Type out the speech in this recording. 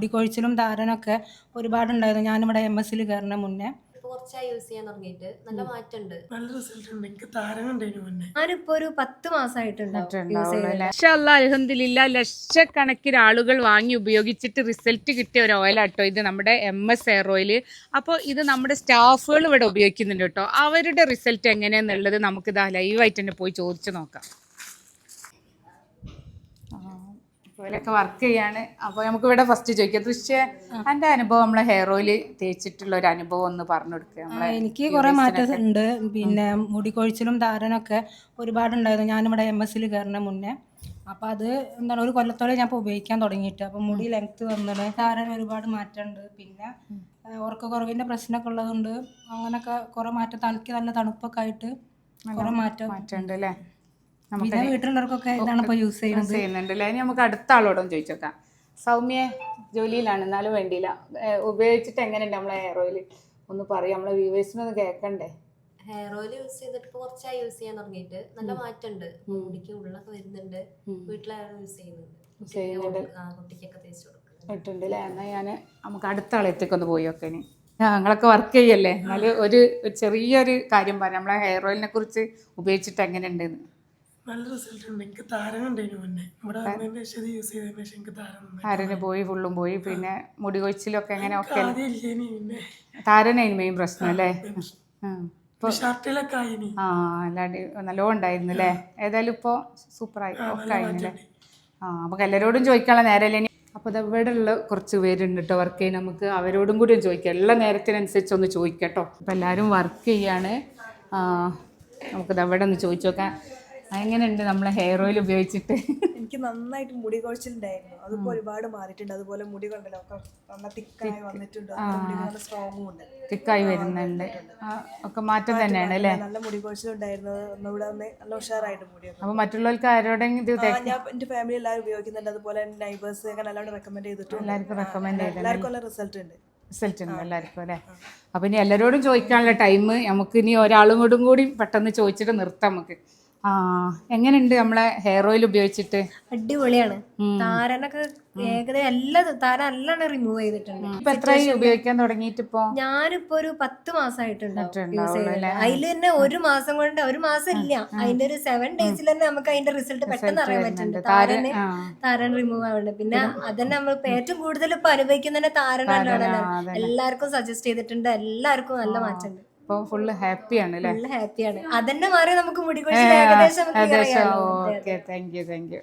മുടികൊഴിച്ചിലും താരനൊക്കെ ഒരുപാടുണ്ടായിരുന്നു. ഞാനിവിടെ MSൽ കയറുന്ന മുന്നേ കുറച്ചായി യൂസ് ചെയ്യാൻ തുടങ്ങിയിട്ട് നല്ല മാറ്റമുണ്ട്. നല്ല റിസൾട്ട് ഉണ്ട്. എനിക്ക് താരനുണ്ടായിരുന്നു മുന്നേ. ഞാനിപ്പോ ഒരു 10 മാസമായിട്ടുണ്ടാവും. അൽഹംദുലില്ലാ ലക്ഷക്കണക്കിന് ആളുകൾ വാങ്ങി ഉപയോഗിച്ചിട്ട് റിസൾട്ട് കിട്ടിയ ഒരു ഓയിലാട്ടോ ഇത്, നമ്മുടെ MS ഹെയർ ഓയിൽ. അപ്പോൾ ഇത് നമ്മുടെ സ്റ്റാഫുകൾ ഇവിടെ ഉപയോഗിക്കുന്നുണ്ട് കേട്ടോ. അവരുടെ റിസൾട്ട് എങ്ങനെയാന്നുള്ളത് നമുക്കിതാ ലൈവായിട്ട് തന്നെ പോയി ചോദിച്ചു നോക്കാം. ഇവരൊക്കെ വർക്ക് ചെയ്യാണ്. അപ്പോൾ നമുക്കിവിടെ ഫസ്റ്റ് ചോദിക്കാം, ദൃശ്യ എൻ്റെ അനുഭവം, നമ്മളെ ഹെയർ ഓയിൽ തേച്ചിട്ടുള്ള ഒരു അനുഭവം ഒന്ന് പറഞ്ഞു കൊടുക്കുക. എനിക്ക് കുറേ മാറ്റം ഉണ്ട്. പിന്നെ മുടികൊഴിച്ചിലും താരനൊക്കെ ഒരുപാടുണ്ടായിരുന്നു. ഞാനിവിടെ MSൽ കയറുന്ന മുന്നേ. അപ്പോൾ അത് എന്താണ്, ഒരു കൊല്ലത്തോളം ഞാൻ ഇപ്പോൾ ഉപയോഗിക്കാൻ തുടങ്ങിയിട്ട്. അപ്പോൾ മുടി ലെങ്ത്ത് വന്നത്, താരൻ ഒരുപാട് മാറ്റമുണ്ട്. പിന്നെ ഉറക്കക്കുറവിൻ്റെ പ്രശ്നമൊക്കെ ഉള്ളതുകൊണ്ട് അങ്ങനെയൊക്കെ കുറേ മാറ്റം, തലയ്ക്ക് നല്ല തണുപ്പൊക്കെ ആയിട്ട് കുറേ മാറ്റമുണ്ട് അല്ലേ. പിന്നെ വീട്ടിലുള്ളവർക്കൊക്കെ ഇതാണ് ഇപ്പോൾ യൂസ് ചെയ്യുന്നുണ്ടല്ലേ. ഇനി നമുക്ക് അടുത്ത ആളോടൊന്ന് ചോദിച്ചോക്കാം. സൗമ്യ ജോലിയിലാണ്, എന്നാലും വേണ്ടിയില്ല, ഉപയോഗിച്ചിട്ട് എങ്ങനെയുണ്ട് നമ്മളെ ഹെയർ ഓയിൽ ഒന്ന് പറയാം, നമ്മളെ വ്യൂവേഴ്സിനൊന്ന് കേൾക്കണ്ടേ. ഹെയർ ഓയിൽ യൂസ് ചെയ്തിട്ട് കുറച്ചായി യൂസ് ചെയ്യാൻ തുടങ്ങിയിട്ട് നല്ല മാറ്റമുണ്ട്. മുടിക്ക് ഉള്ളൊക്കെ വരുന്നുണ്ട്. വീട്ടിലാരും യൂസ് ചെയ്യുന്നുണ്ട്. കുട്ടിക്കൊക്കെ തേച്ച് കൊടുക്കുന്നുണ്ട് അല്ലേ. എന്നാൽ ഞാൻ നമുക്ക് അടുത്ത ആളെത്തേക്ക് ഒന്ന് പോയി ഒക്കെ. ഇനി ഞങ്ങളൊക്കെ വർക്ക് ചെയ്യല്ലേ, എന്നാലും ഒരു ചെറിയൊരു കാര്യം പറയാം, നമ്മളെ ഹെയർ ഓയിലിനെ കുറിച്ച് ഉപയോഗിച്ചിട്ട് എങ്ങനെയുണ്ടെന്ന്. നല്ല റിസൾട്ട് ഉണ്ട്. എനിക്ക് താരനുണ്ടായിരുന്നു മുന്നേ. ഇവിടെ യൂസ് ചെയ്തതിന് ശേഷം എനിക്ക് താരന് പോയി, ഫുള്ളും പോയി. പിന്നെ മുടി കൊഴിച്ചിലൊക്കെ എങ്ങനെ ഒക്കെ താരനായിരുന്നു മെയിൻ പ്രശ്നം അല്ലേ. അല്ലാണ്ട് നല്ലോണം ഉണ്ടായിരുന്നു അല്ലേ. ഏതായാലും ഇപ്പോൾ സൂപ്പറായി ഒക്കെ ആയിരുന്നില്ലേ. നമുക്ക് എല്ലാവരോടും ചോദിക്കാനുള്ള നേരമല്ലേ. അപ്പോൾ ഇവിടെ ഉള്ള കുറച്ച് പേരുണ്ട് കേട്ടോ വർക്ക് ചെയ്യാൻ. നമുക്ക് അവരോടും കൂടി ചോദിക്കാം, എല്ലാ നേരത്തിനനുസരിച്ച് ഒന്ന് ചോദിക്കാം കേട്ടോ. അപ്പോൾ എല്ലാവരും വർക്ക് ചെയ്യാണ്. നമുക്കിത് അവിടെ ഒന്ന് ചോദിച്ചു നോക്കാം, എങ്ങനെയുണ്ട് നമ്മളെ ഹെയർ ഓയിൽ ഉപയോഗിച്ചിട്ട്. എനിക്ക് നന്നായിട്ട് മുടി കൊഴിച്ചിലുണ്ടായിരുന്നു, അതിപ്പോ ഒരുപാട് മാറിയിട്ടുണ്ട്. അതുപോലെ മുടി കണ്ടല്ലോ തിക്കായി വന്നിട്ടുണ്ട്, സ്ട്രോങ്ങും ഉണ്ട്, തിക്കായി വരുന്നുണ്ട്, ഒക്കെ മാറ്റം തന്നെയാണ് അല്ലേ. നല്ല മുടി കൊഴിച്ചിലുണ്ടായിരുന്നു, ഒന്നുകൂടെ നല്ല ഉഷാറായിട്ട് മുടിയൊക്കെ. അപ്പൊ മറ്റുള്ളവർക്ക് ആരോടെങ്കിലും ഞാൻ എന്റെ ഫാമിലി എല്ലാവരും ഉപയോഗിക്കുന്നുണ്ട്. അതുപോലെ നൈബേഴ്സ് ഒക്കെ നല്ലോണം റെക്കമെൻഡ് ചെയ്തിട്ടുണ്ട്. എല്ലാവർക്കും റെക്കമെൻഡ് ചെയ്തു, എല്ലാവർക്കും നല്ല റിസൾട്ട് ഉണ്ട് എല്ലാവർക്കും അല്ലേ. അപ്പൊ ഇനി എല്ലാവരോടും ചോദിക്കാനുള്ള ടൈം നമുക്ക് ഇനി ഒരാളും കൂടി പെട്ടെന്ന് ചോദിച്ചിട്ട് നിർത്താം നമുക്ക്. എങ്ങനെയുണ്ട് നമ്മളെ ഹെയർ ഓയിൽ ഉപയോഗിച്ചിട്ട്? അടിപൊളിയാണ്. താരനൊക്കെ ഏകദേശം എല്ലാ താരം എല്ലാം റിമൂവ് ചെയ്തിട്ടുണ്ട്. ഇപ്പൊ എത്രയായി ഉപയോഗിക്കാൻ തുടങ്ങിയിട്ട്? ഞാനിപ്പോ ഒരു 10 മാസമായിട്ടുണ്ടാവും യൂസ് ചെയ്തിട്ട്. അതിൽ തന്നെ ഒരു മാസം ഇല്ല, അതിന്റെ ഒരു 7 ഡേയ്സിൽ തന്നെ നമുക്ക് അതിന്റെ റിസൾട്ട് പെട്ടെന്ന് അറിയാൻ പറ്റുന്നുണ്ട്. താരൻ റിമൂവ് ആവുന്നുണ്ട്. പിന്നെ അതന്നെ നമ്മൾ ഏറ്റവും കൂടുതൽ ഇപ്പൊ അനുഭവിക്കുന്ന താരനാണല്ലോ. എല്ലാവർക്കും സജസ്റ്റ് ചെയ്തിട്ടുണ്ട്, എല്ലാവർക്കും നല്ല മാറ്റമുണ്ട്. ഫുള്ള് ഹാപ്പിയാണ് അല്ലേ. ഹാപ്പിയാണ്. അതന്നെ മാറി നമുക്ക് മുടി കൊഴിച്ചിൽ ഏകദേശം. Okay, thank you.